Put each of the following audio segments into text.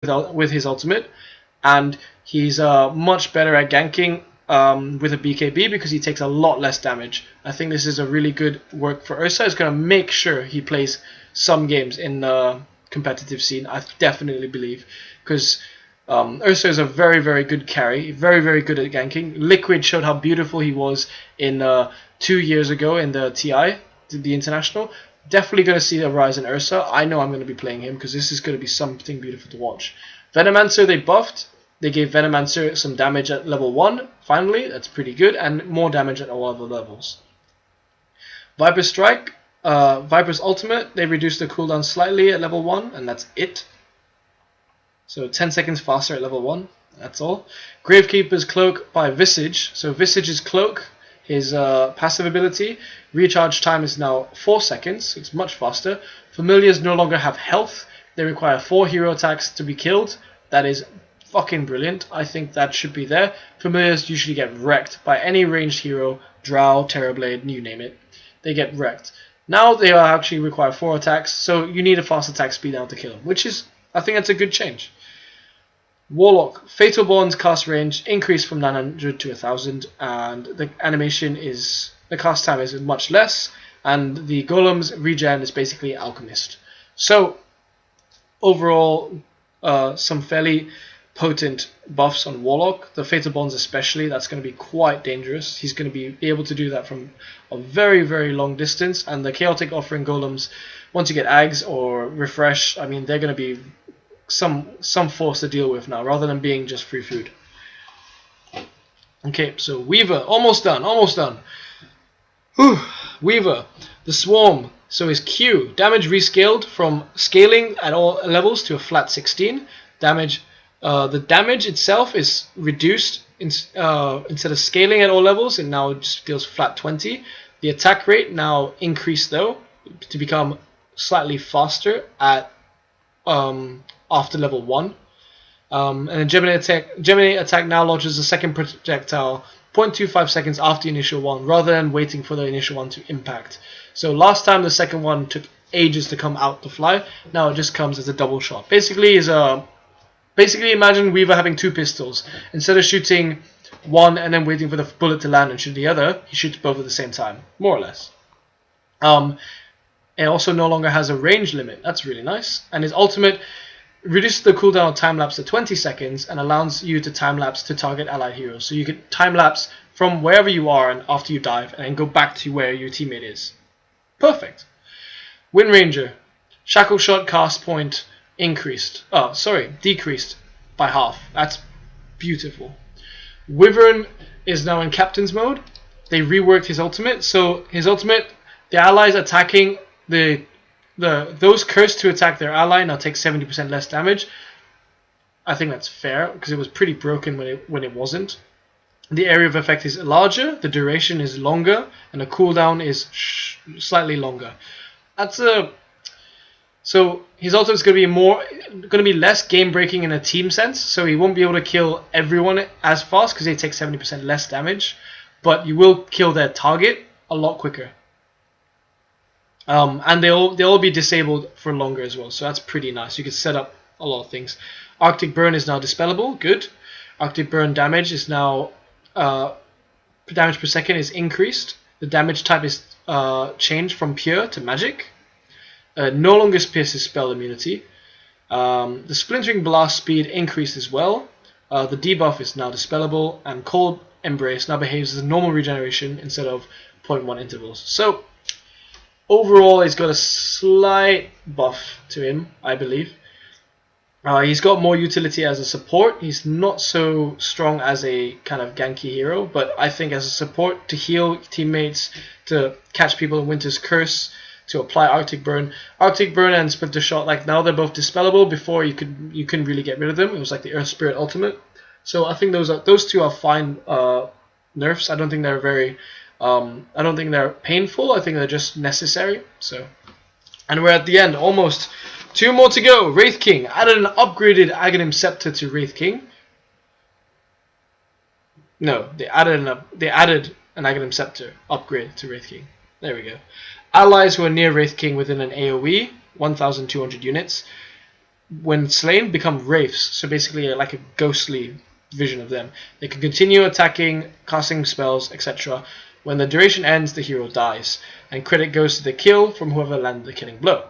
with his ultimate, and he's much better at ganking with a BKB because he takes a lot less damage. I think this is a really good work for Ursa. It's going to make sure he plays some games in the competitive scene. I definitely believe, because Ursa is a very, very good carry, very, very good at ganking. Liquid showed how beautiful he was in 2 years ago in the TI, the International. Definitely going to see a rise in Ursa. I know I'm going to be playing him because this is going to be something beautiful to watch. Venomancer they buffed. They gave Venomancer some damage at level 1, finally. That's pretty good, and more damage at all other levels. Viper Strike, Viper's ultimate, they reduced the cooldown slightly at level 1, and that's it. So 10 seconds faster at level 1, that's all. Gravekeeper's Cloak by Visage. So Visage's Cloak, his passive ability, recharge time is now 4 seconds, so it's much faster. Familiars no longer have health. They require 4 hero attacks to be killed. That is fucking brilliant. I think that should be there. Familiars usually get wrecked by any ranged hero, Drow, Terrorblade, you name it. They get wrecked. Now they actually require 4 attacks, so you need a fast attack speed now to kill them, which is, I think that's a good change. Warlock, Fatal Bond's cast range increased from 900 to 1000, and the animation is, the cast time is much less, and the Golem's regen is basically Alchemist. So, overall, some fairly potent buffs on Warlock. The Fatal Bonds especially, that's going to be quite dangerous. He's going to be able to do that from a very, very long distance, and the Chaotic Offering Golems, once you get Ags or Refresh, I mean, they're going to be some force to deal with now, rather than being just free food. Okay, so Weaver, almost done. Whew. Weaver, the Swarm. So his Q, damage rescaled from scaling at all levels to a flat 16. Damage, the damage itself is reduced instead of scaling at all levels, and now it just deals flat 20. The attack rate now increased though to become slightly faster at after level 1. And then Gemini attack now launches a second projectile 0.25 seconds after the initial one, rather than waiting for the initial one to impact. So last time the second one took ages to come out to fly. Now it just comes as a double shot. Basically imagine Weaver having 2 pistols. Instead of shooting one and then waiting for the bullet to land and shoot the other, he shoots both at the same time, more or less. It also no longer has a range limit. That's really nice. And his ultimate reduces the cooldown of time-lapse to 20 seconds and allows you to time-lapse to target allied heroes. So you can time-lapse from wherever you are and after you dive, and then go back to where your teammate is. Perfect. Wind Ranger. Shackle Shot cast point decreased by half. That's beautiful. Wyvern is now in Captain's mode. They reworked his ultimate. So his ultimate, the allies attacking those cursed to attack their ally now take 70% less damage. I think that's fair because it was pretty broken when it wasn't. The area of effect is larger, the duration is longer, and the cooldown is slightly longer. So his ultimate is going to be less game breaking in a team sense. So he won't be able to kill everyone as fast because they take 70% less damage, but you will kill their target a lot quicker. And they'll all be disabled for longer as well, so that's pretty nice. You can set up a lot of things. Arctic Burn is now dispellable, good. Arctic Burn damage is now damage per second is increased. The damage type is changed from pure to magic. No longer pierces spell immunity. The Splintering Blast speed increased as well. The debuff is now dispellable, and Cold Embrace now behaves as a normal regeneration instead of 0.1 intervals. So overall, he's got a slight buff to him, I believe. He's got more utility as a support. He's not so strong as a kind of ganky hero, but I think as a support to heal teammates, to catch people in Winter's Curse, to apply Arctic Burn. Arctic Burn and Splinter Shot, like now they're both dispellable. Before you couldn't really get rid of them. It was like the Earth Spirit ultimate. So I think those two are fine nerfs. I don't think they're very I don't think they're painful. I think they're just necessary. So, and we're at the end, almost 2 more to go. Wraith King added an upgraded Aghanim Scepter to Wraith King. No, they added an Aghanim Scepter upgrade to Wraith King. There we go. Allies who are near Wraith King within an AoE, 1,200 units. when slain, become wraiths. So basically, like a ghostly vision of them. They can continue attacking, casting spells, etc. When the duration ends, the hero dies, and credit goes to the kill from whoever landed the killing blow.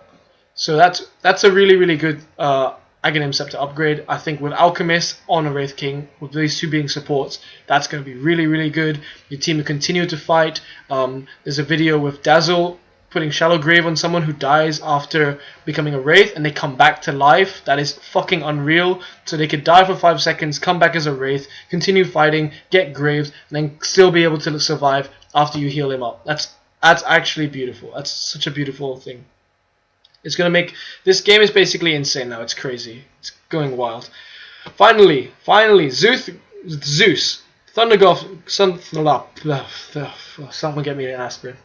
So that's a really good Aghanim Scepter upgrade. I think with Alchemist on a Wraith King, with these two being supports, that's going to be really good. Your team will continue to fight. There's a video with Dazzle putting Shallow Grave on someone who dies after becoming a Wraith, and they come back to life. That is fucking unreal. So they could die for 5 seconds, come back as a Wraith, continue fighting, get Graves, and then still be able to survive after you heal him up. That's actually beautiful. That's such a beautiful thing. It's gonna make this game is basically insane now. It's crazy. It's going wild. Finally, Zeus, Thunder God, someone get me an aspirin.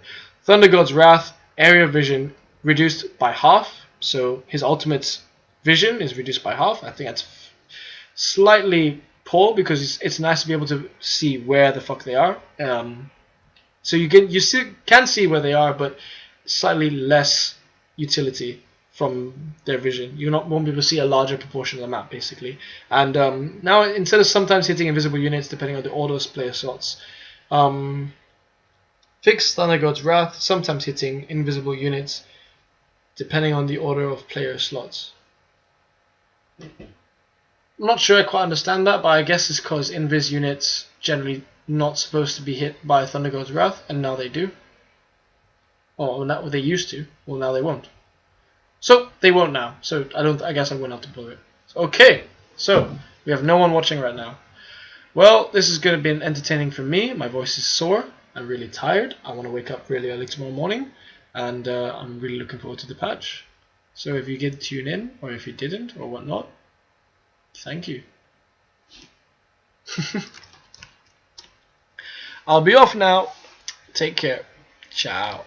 Thunder God's Wrath, area vision reduced by half. So his ultimate's vision is reduced by half. I think that's slightly poor because it's nice to be able to see where the fuck they are. So you still can see where they are, but slightly less utility from their vision. You won't be able to see a larger proportion of the map, basically. And now, instead of sometimes hitting invisible units, depending on the order of player slots, fixed Thunder God's Wrath, sometimes hitting invisible units, depending on the order of player slots. I'm not sure I quite understand that, but I guess it's because invis units generally not supposed to be hit by Thunder God's Wrath, and now they do. Or now they used to. Well, now they won't. So they won't now. So I guess I won't have to blow it. Okay. So we have no one watching right now. Well, this is going to be entertaining for me. My voice is sore. I'm really tired. I want to wake up really early tomorrow morning, and I'm really looking forward to the patch. So if you did tune in, or if you didn't, or whatnot, thank you. I'll be off now. Take care. Ciao.